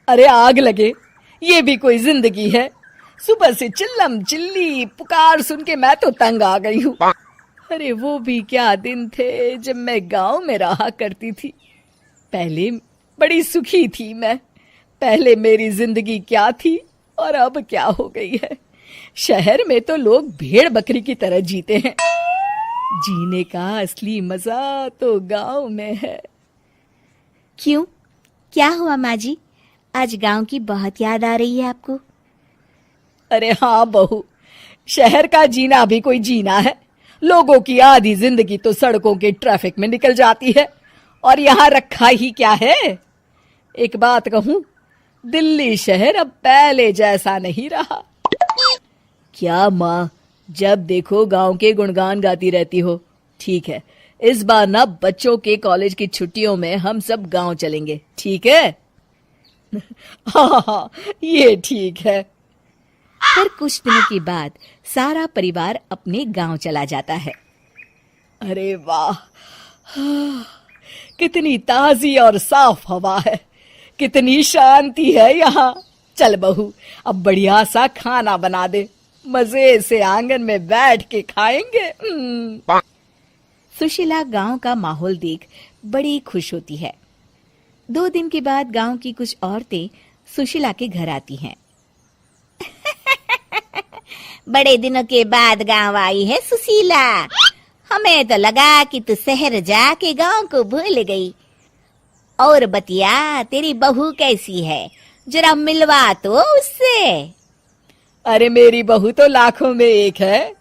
अरे आग लगे, ये भी कोई जिंदगी है। सुबह से चिल्लम चिल्ली पुकार सुन के मैं तो तंग आ गई हूँ। अरे वो भी क्या दिन थे जब मैं गांव में रहा करती थी। पहले बड़ी सुखी थी मैं। पहले मेरी जिंदगी क्या थी और अब क्या हो गई है। शहर में तो लोग भेड़ बकरी की तरह जीते हैं। जीने का असली मजा तो गांव में है। क्यों, क्या हुआ माँ जी? आज गांव की बहुत याद आ रही है आपको? अरे हाँ बहू, शहर का जीना भी कोई जीना है। लोगों की आधी जिंदगी तो सड़कों के ट्रैफिक में निकल जाती है और यहाँ रखा ही क्या है। एक बात कहूँ, दिल्ली शहर अब पहले जैसा नहीं रहा। क्या माँ, जब देखो गांव के गुणगान गाती रहती हो। ठीक है, इस बार ना बच्चों के कॉलेज की छुट्टियों में हम सब गांव चलेंगे, ठीक है? हाँ, ये ठीक है। फिर कुछ दिनों के बाद सारा परिवार अपने गांव चला जाता है। अरे वाह, कितनी ताजी और साफ हवा है, कितनी शांति है यहाँ। चल बहू, अब बढ़िया सा खाना बना दे, मजे से आंगन में बैठ के खाएंगे। सुशीला गांव का माहौल देख बड़ी खुश होती है। 2 दिन के बाद गांव की कुछ औरतें सुशीला के घर आती हैं। बड़े दिनों के बाद गांव आई है सुशीला। हमें तो लगा कि तू शहर जाके गांव को भूल गई। और बतिया, तेरी बहू कैसी है? जरा मिलवा तो उससे। अरे मेरी बहू तो लाखों में एक है।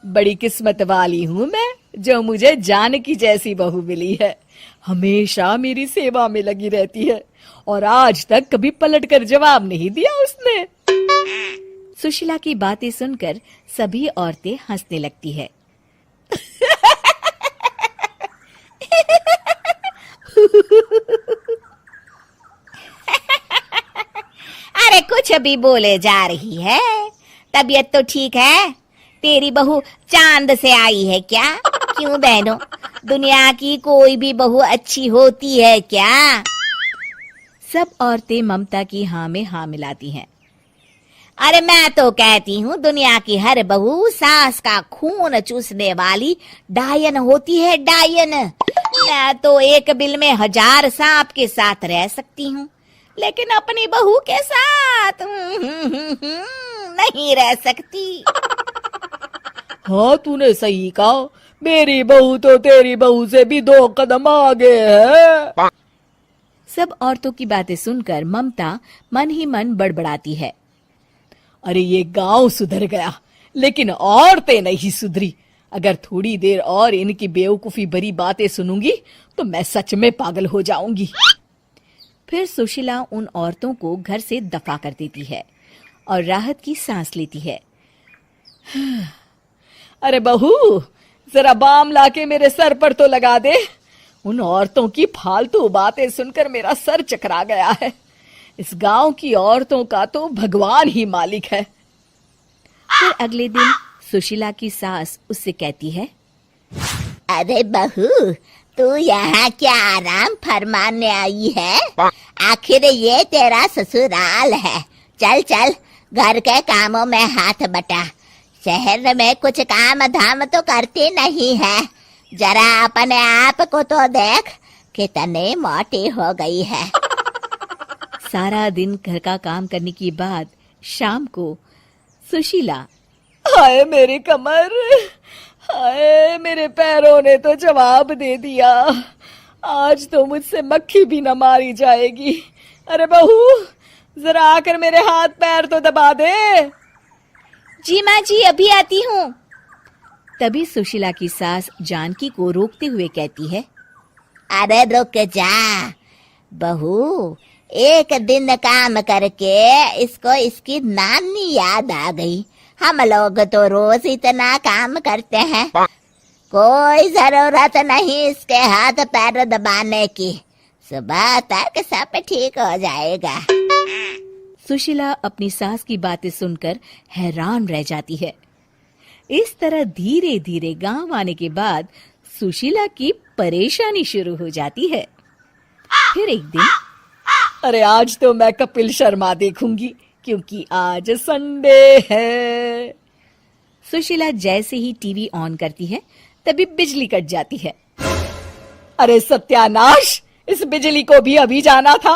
बड़ी किस्मत वाली हूँ मैं जो मुझे जानकी जैसी बहू मिली है। हमेशा मेरी सेवा में लगी रहती है और आज तक कभी पलट कर जवाब नहीं दिया उसने। सुशीला की बातें सुनकर सभी औरतें हंसने लगती है। अरे कुछ भी बोले जा रही है। तबीयत तो ठीक है? तेरी बहू चांद से आई है क्या? क्यों बहनों, दुनिया की कोई भी बहू अच्छी होती है क्या? सब औरतें ममता की हाँ में हाँ मिलाती हैं। अरे मैं तो कहती हूँ दुनिया की हर बहू सास का खून चूसने वाली डायन होती है, डायन। मैं तो एक बिल में 1000 सांप के साथ रह सकती हूँ, लेकिन अपनी बहू के साथ नहीं रह सकती। हाँ, तूने सही कहा। मेरी बहू तो तेरी बहू से भी 2 कदम आगे है। सब औरतों की बातें सुनकर ममता मन ही मन बड़बड़ाती है। अरे ये गांव सुधर गया, लेकिन औरतें नहीं सुधरी। अगर थोड़ी देर और इनकी बेवकूफी भरी बातें सुनूंगी तो मैं सच में पागल हो जाऊंगी। फिर सुशीला उन औरतों को घर से दफा कर देती है और राहत की सांस लेती है। अरे बहू, जरा बाम लाके मेरे सर पर तो लगा दे। उन औरतों की फालतू बातें सुनकर मेरा सर चकरा गया है। इस गांव की औरतों का तो भगवान ही मालिक है। फिर अगले दिन सुशीला की सास उससे कहती है, अरे बहू, तू यहाँ क्या आराम फरमाने आई है? आखिर ये तेरा ससुराल है। चल चल, घर के कामों में हाथ बटा। शहर में कुछ काम धाम तो करती नहीं है। जरा अपने आप को तो देख, कितनी मोटी हो गई है। सारा दिन घर का काम करने के बाद शाम को सुशीला, हाय मेरी कमर, हाय मेरे पैरों ने तो जवाब दे दिया। आज तो मुझसे मक्खी भी न मारी जाएगी। अरे बहू, जरा आकर मेरे हाथ पैर तो दबा दे। जी माँ जी, अभी आती हूँ। तभी सुशीला की सास जानकी को रोकते हुए कहती है, अरे रुक जा बहू, एक दिन काम करके इसको इसकी नानी याद आ गई। हम लोग तो रोज इतना काम करते हैं, कोई जरूरत नहीं इसके हाथ पैर दबाने की। सुबह तक सब ठीक हो जाएगा। सुशीला अपनी सास की बातें सुनकर हैरान रह जाती है। इस तरह धीरे धीरे गांव आने के बाद सुशीला की परेशानी शुरू हो जाती है। फिर एक दिन, अरे आज तो मैं कपिल शर्मा देखूंगी क्योंकि आज संडे है। सुशीला जैसे ही टीवी ऑन करती है तभी बिजली कट जाती है। अरे सत्यानाश, इस बिजली को भी अभी जाना था।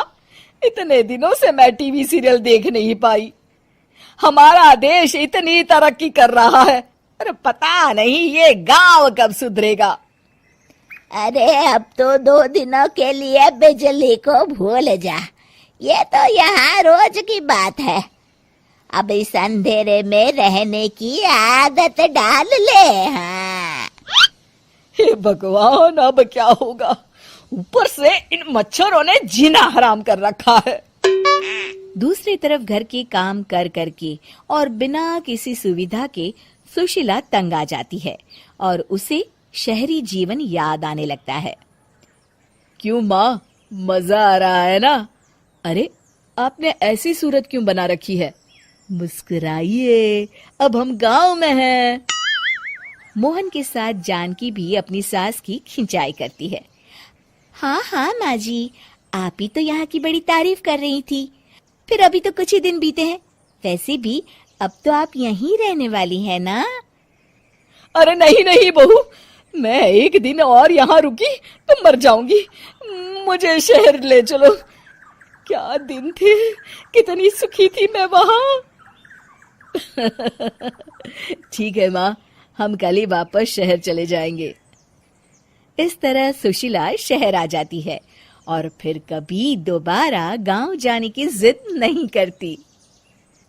इतने दिनों से मैं टीवी सीरियल देख नहीं पाई। हमारा देश इतनी तरक्की कर रहा है, अरे पता नहीं ये गांव कब सुधरेगा। अरे अब तो 2 दिनों के लिए बिजली को भूल जा, ये तो यहाँ रोज की बात है। अब इस अंधेरे में रहने की आदत डाल ले। हाँ। हे भगवान, अब क्या होगा? ऊपर से इन मच्छरों ने जीना हराम कर रखा है। दूसरी तरफ घर के काम कर करके और बिना किसी सुविधा के सुशीला तंग आ जाती है और उसे शहरी जीवन याद आने लगता है। क्यों माँ, मजा आ रहा है ना? अरे आपने ऐसी सूरत क्यों बना रखी है? मुस्कुराइए, अब हम गांव में हैं। मोहन के साथ जानकी भी अपनी सास की खिंचाई करती है। हाँ हाँ माँ जी, आप ही तो यहाँ की बड़ी तारीफ कर रही थी। फिर अभी तो कुछ ही दिन बीते हैं, वैसे भी अब तो आप यहीं रहने वाली है ना? अरे नहीं नहीं बहू, मैं एक दिन और यहाँ रुकी तो मर जाऊंगी। मुझे शहर ले चलो। क्या दिन थे, कितनी सुखी थी मैं वहां। ठीक है माँ, हम कल ही वापस शहर चले जाएंगे। इस तरह सुशीला शहर आ जाती है और फिर कभी दोबारा गांव जाने की जिद नहीं करती।